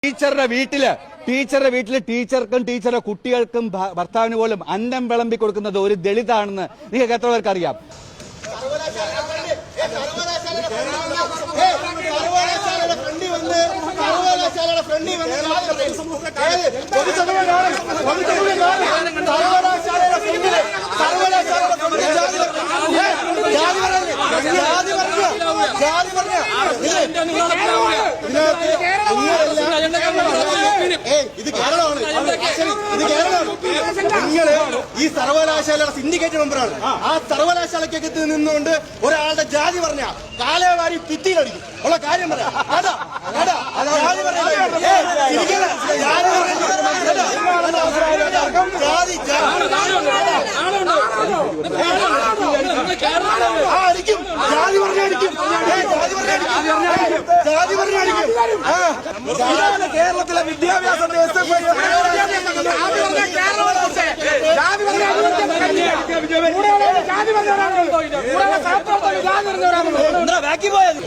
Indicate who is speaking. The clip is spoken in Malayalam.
Speaker 1: ടീച്ചറുടെ വീട്ടില് ടീച്ചർക്കും ടീച്ചറുടെ കുട്ടികൾക്കും ഭർത്താവിന് പോലും അന്നം വിളമ്പി കൊടുക്കുന്നത് ഒരു ദളിതാണെന്ന് നിങ്ങൾക്ക് എത്ര പേർക്ക് അറിയാം?
Speaker 2: ഇത് കേരളമാണ്. നിങ്ങള് ഈ സർവകലാശാലയുടെ സിൻഡിക്കേറ്റ് മെമ്പറാണ്. ആ സർവകലാശാലയ്ക്കകത്ത് നിന്നുകൊണ്ട് ഒരാളുടെ ജാതി പറഞ്ഞ കാലേവാരി ഭിത്തിയിലടിക്കും. ഉള്ള കാര്യം പറയാം. കേരളത്തിലെ വിദ്യാഭ്യാസ ബാക്കി പോയത്